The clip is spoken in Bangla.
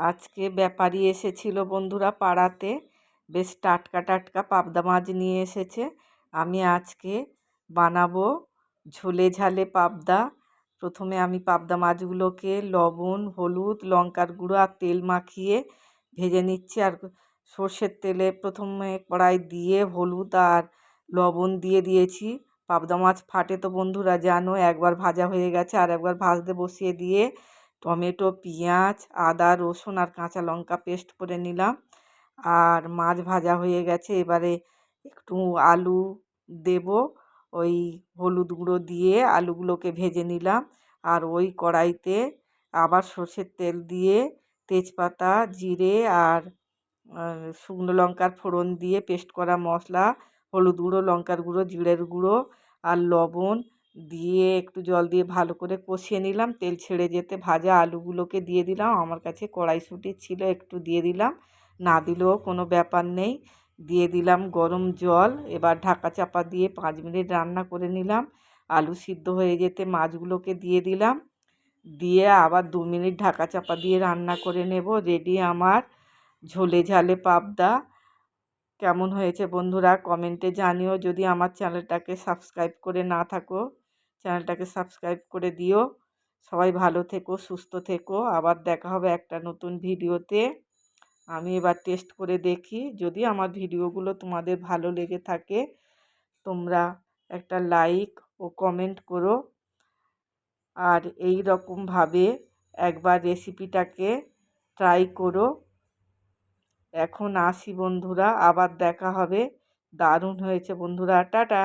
আজকে ব্যাপারী এসেছিল বন্ধুরা পাড়াতে, বেশ টাটকা টাটকা পাবদা মাছ নিয়ে এসেছে। আমি আজকে বানাবো ঝোলে ঝালে পাবদা। প্রথমে আমি পাবদা মাছগুলোকে লবণ, হলুদ, লঙ্কার গুঁড়ো আর তেল মাখিয়ে ভেজে নিচ্ছি। আর সর্ষের তেলে প্রথমে কড়াই দিয়ে হলুদ আর লবণ দিয়ে দিয়েছি। পাবদা মাছ ফাটে তো বন্ধুরা জানো, একবার ভাজা হয়ে গেছে আর একবার ভাজতে বসিয়ে দিয়ে টমেটো, পেঁয়াজ, আদা, রসুন আর কাঁচা লঙ্কা পেস্ট করে নিলাম। আর মাছ ভাজা হয়ে গেছে, এবারে একটু আলু দেব। ওই হলুদ গুঁড়ো দিয়ে আলুগুলোকে ভেজে নিলাম। আর ওই কড়াইতে আবার সর্ষের তেল দিয়ে তেজপাতা, জিরে আর শুকনো লঙ্কার ফোড়ন দিয়ে পেস্ট করা মশলা, হলুদ গুঁড়ো, লঙ্কার গুঁড়ো, জিরের গুঁড়ো আর লবণ দিয়ে একটু জল দিয়ে ভালো করে কষিয়ে নিলাম। তেল ছেড়ে যেতে ভাজা আলুগুলোকে দিয়ে দিলাম। আমার কাছে কড়াইশুঁটি ছিল, একটু দিয়ে দিলাম, না দিলেও কোনো ব্যাপার নেই। দিয়ে দিলাম গরম জল। এবার ঢাকা চাপা দিয়ে 5 মিনিট রান্না করে নিলাম। আলু সিদ্ধ হয়ে যেতে মাছগুলোকে দিয়ে দিলাম, দিয়ে আবার 2 মিনিট ঢাকা চাপা দিয়ে রান্না করে নেব। রেডি আমার ঝোলে ঝালে পাবদা। কেমন হয়েছে বন্ধুরা কমেন্টে জানিও। যদি আমার চ্যানেলটাকে সাবস্ক্রাইব করে না থাকো, চ্যানেলটাকে সাবস্ক্রাইব করে দিও। সবাই ভালো থেকো, সুস্থ থেকো। আবার দেখা হবে একটা নতুন ভিডিওতে। আমি এবার টেস্ট করে দেখি, যদি আমার ভিডিওগুলো তোমাদের ভালো লেগে থাকে তোমরা একটা লাইক ও কমেন্ট করো। আর এই রকমভাবে একবার রেসিপিটাকে ট্রাই করো। এখন আসি বন্ধুরা, আবার দেখা হবে। দারুণ হয়েছে বন্ধুরা, টাটা।